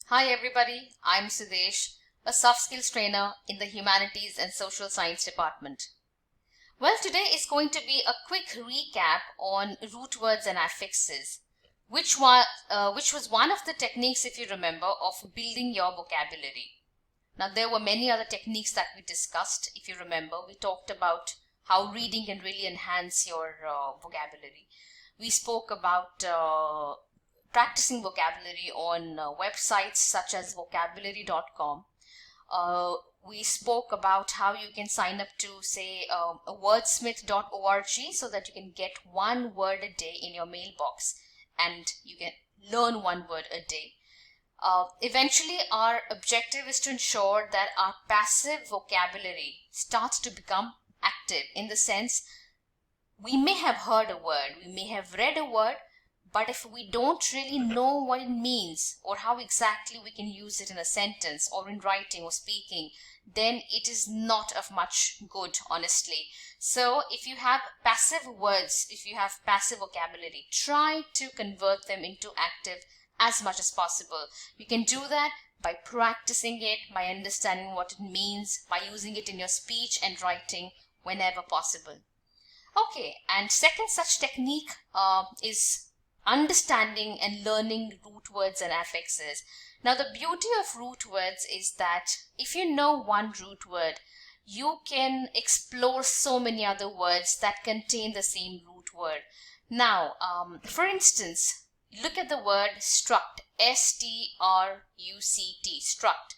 Hi everybody, I'm Sudesh, a soft skills trainer in the Humanities and Social Science department. Well, today is going to be a quick recap on root words and affixes, which was one of the techniques, if you remember, of building your vocabulary. Now, there were many other techniques that we discussed. If you remember, we talked about how reading can really enhance your vocabulary. We spoke about practicing vocabulary on websites such as vocabulary.com. We spoke about how you can sign up to, say, wordsmith.org so that you can get one word a day in your mailbox and you can learn one word a day. Eventually, our objective is to ensure that our passive vocabulary starts to become active, in the sense we may have heard a word, we may have read a word, but if we don't really know what it means or how exactly we can use it in a sentence or in writing or speaking, then it is not of much good, honestly. So if you have passive words, if you have passive vocabulary, try to convert them into active as much as possible. You can do that by practicing it, by understanding what it means, by using it in your speech and writing whenever possible. Okay, and second such technique is understanding and learning root words and affixes. Now, the beauty of root words is that if you know one root word, you can explore so many other words that contain the same root word. Now, for instance, look at the word struct, S-T-R-U-C-T, struct.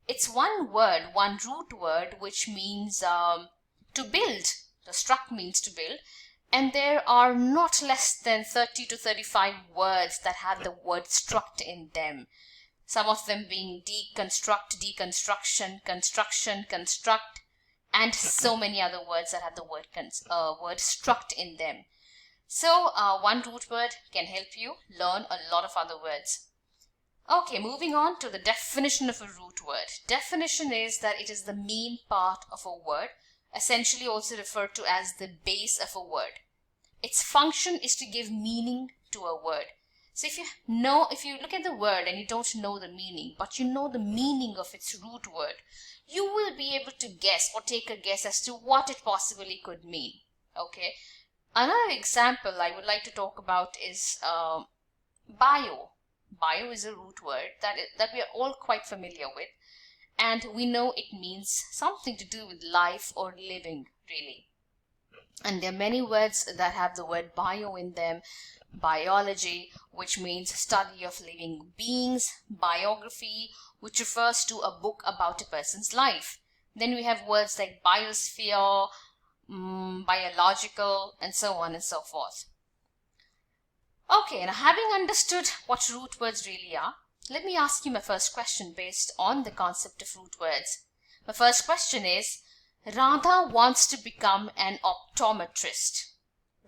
It's one word, one root word, which means to build. The struct means to build. And there are not less than 30 to 35 words that have the word struct in them. Some of them being deconstruct, deconstruction, construction, construct, and so many other words that have the word struct in them. So one root word can help you learn a lot of other words. Okay, moving on to the definition of a root word. Definition is that it is the main part of a word, essentially also referred to as the base of a word. Its function is to give meaning to a word. So if you look at the word and you don't know the meaning, but you know the meaning of its root word, you will be able to guess or take a guess as to what it possibly could mean. Okay. Another example I would like to talk about is bio. Bio is a root word that we are all quite familiar with, and we know it means something to do with life or living, really. And there are many words that have the word bio in them. Biology, which means study of living beings. Biography, which refers to a book about a person's life. Then we have words like biosphere, biological, and so on and so forth. Okay, now having understood what root words really are, let me ask you my first question based on the concept of root words. My first question is, Radha wants to become an optometrist.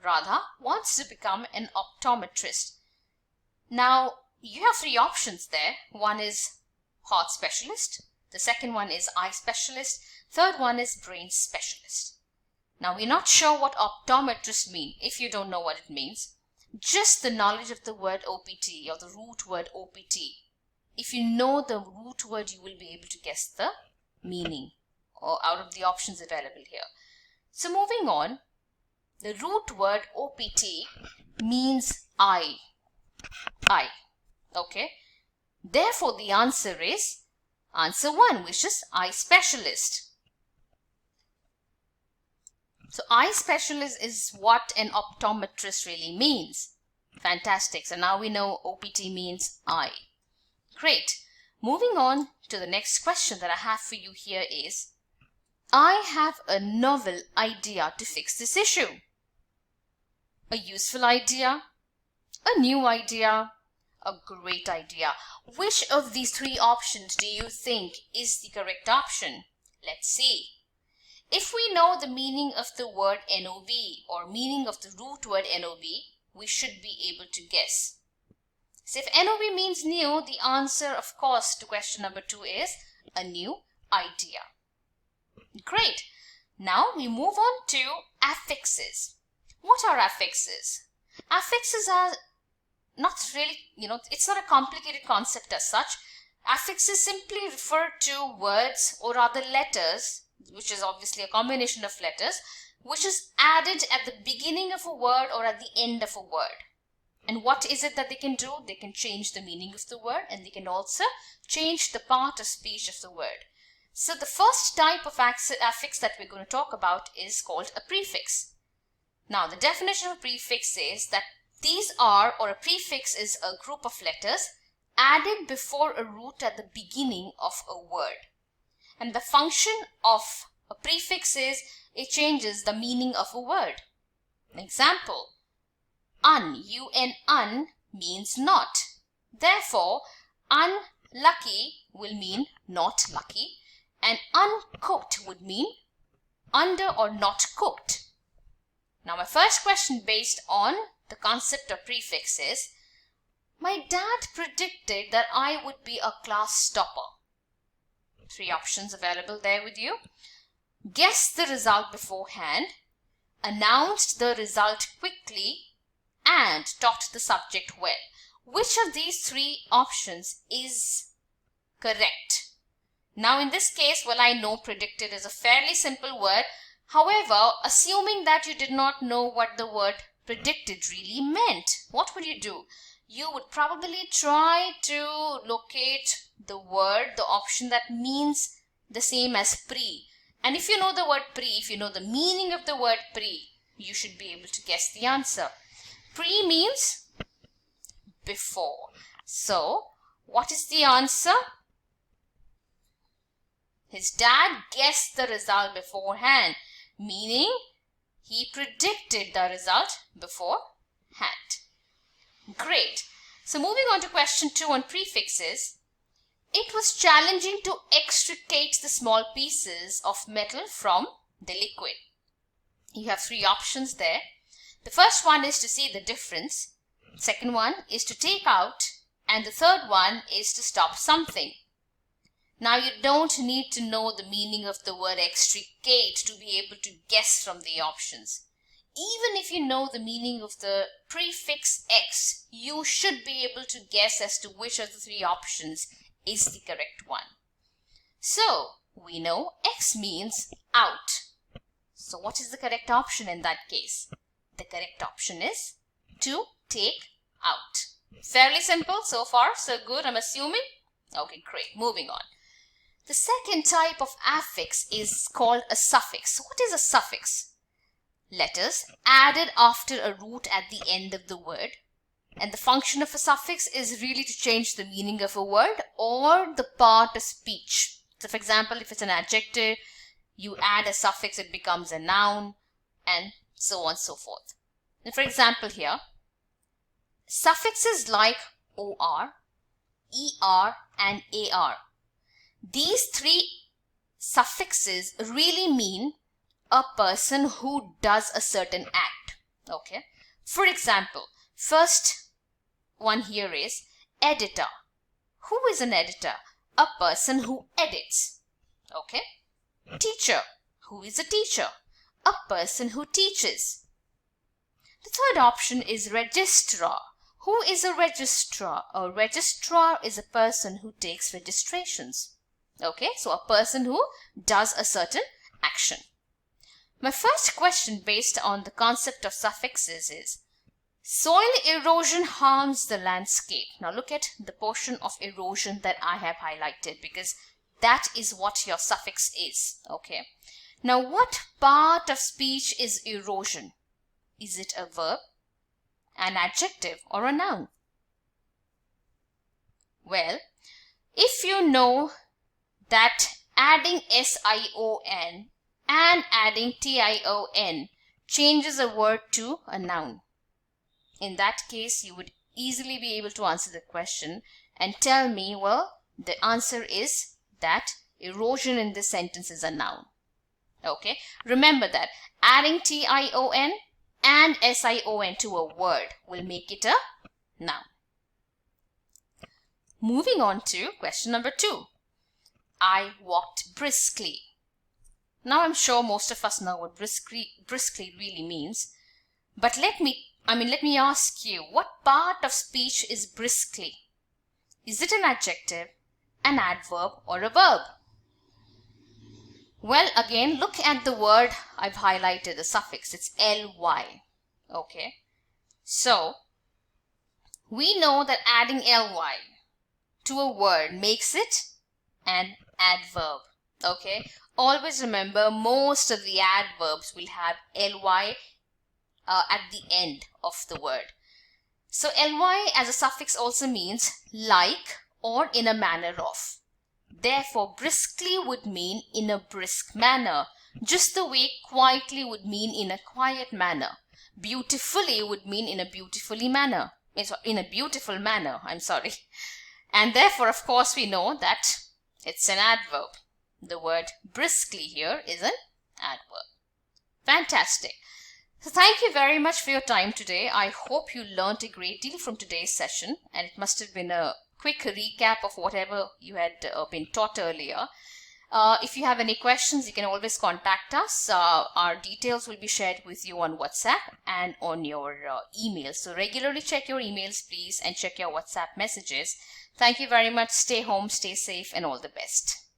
Radha wants to become an optometrist. Now, you have three options there. One is heart specialist. The second one is eye specialist. Third one is brain specialist. Now, we're not sure what optometrist means if you don't know what it means. Just the knowledge of the word OPT or the root word OPT. If you know the root word, you will be able to guess the meaning or out of the options available here. So moving on, the root word OPT means eye. Eye. Okay. Therefore, the answer is answer 1, which is eye specialist. So eye specialist is what an optometrist really means. Fantastic. So now we know OPT means eye. Great. Moving on to the next question that I have for you here is, I have a novel idea to fix this issue. A useful idea, a new idea, a great idea. Which of these three options do you think is the correct option? Let's see. If we know the meaning of the word NOV or meaning of the root word NOV, we should be able to guess. So if NOV means new, the answer, of course, to question number 2 is a new idea. Great. Now we move on to affixes. What are affixes? Affixes are not really, it's not a complicated concept as such. Affixes simply refer to words or other letters, which is obviously a combination of letters, which is added at the beginning of a word or at the end of a word. And what is it that they can do? They can change the meaning of the word, and they can also change the part of speech of the word. So the first type of affix that we're going to talk about is called a prefix. Now the definition of a prefix is that these are, or a prefix is a group of letters added before a root at the beginning of a word. And the function of a prefix is it changes the meaning of a word. An example, un means not. Therefore, unlucky will mean not lucky, and uncooked would mean under or not cooked. Now my first question based on the concept of prefix is, my dad predicted that I would be a class topper. 3 options available there with you. Guessed the result beforehand, announced the result quickly, and taught the subject well. Which of these 3 options is correct? Now in this case, well, I know predicted is a fairly simple word. However, assuming that you did not know what the word predicted really meant, what would you do? You would probably try to locate the word, the option that means the same as pre. And if you know the word pre, if you know the meaning of the word pre, you should be able to guess the answer. Pre means before. So, what is the answer? His dad guessed the result beforehand, meaning he predicted the result beforehand. Great. So moving on to question 2 on prefixes. It was challenging to extricate the small pieces of metal from the liquid. You have 3 options there. The first one is to see the difference. Second one is to take out. And the third one is to stop something. Now you don't need to know the meaning of the word extricate to be able to guess from the options. Even if you know the meaning of the prefix X, you should be able to guess as to which of the 3 options is the correct one. So, we know X means out. So, what is the correct option in that case? The correct option is to take out. Fairly simple so far, so good, I'm assuming. Okay, great. Moving on. The second type of affix is called a suffix. What is a suffix? Letters added after a root at the end of the word. And the function of a suffix is really to change the meaning of a word or the part of speech. So for example, if it's an adjective, you add a suffix, it becomes a noun, and so on and so forth. And for example here, suffixes like OR, ER, and AR. These 3 suffixes really mean a person who does a certain act. Okay. For example, first one here is editor. Who is an editor? A person who edits. Okay. Teacher. Who is a teacher? A person who teaches. The third option is registrar. Who is a registrar? A registrar is a person who takes registrations. Okay, so a person who does a certain action. My first question based on the concept of suffixes is, soil erosion harms the landscape. Now look at the portion of erosion that I have highlighted because that is what your suffix is. Okay. Now what part of speech is erosion? Is it a verb, an adjective, or a noun? Well, if you know that adding SION and adding TION changes a word to a noun, in that case you would easily be able to answer the question and tell me, well, the answer is that erosion in this sentence is a noun. Okay, remember that adding TION and SION to a word will make it a noun. Moving on to question number 2. I walked briskly. Now I'm sure most of us know what briskly really means. But let me ask you, what part of speech is briskly? Is it an adjective, an adverb or a verb? Well, again, look at the word I've highlighted, the suffix. It's ly. Okay. So, we know that adding ly to a word makes it an adverb. Okay. Always remember, most of the adverbs will have ly at the end of the word. So, ly as a suffix also means like or in a manner of. Therefore, briskly would mean in a brisk manner, just the way quietly would mean in a quiet manner. Beautifully would mean in a beautifully manner. In a beautiful manner, I'm sorry. And therefore, of course, we know that it's an adverb. The word briskly here is an adverb. Fantastic. So thank you very much for your time today. I hope you learned a great deal from today's session, and it must have been a quick recap of whatever you had been taught earlier. If you have any questions, you can always contact us. Our details will be shared with you on WhatsApp and on your email. So regularly check your emails, please, and check your WhatsApp messages. Thank you very much. Stay home, stay safe, and all the best.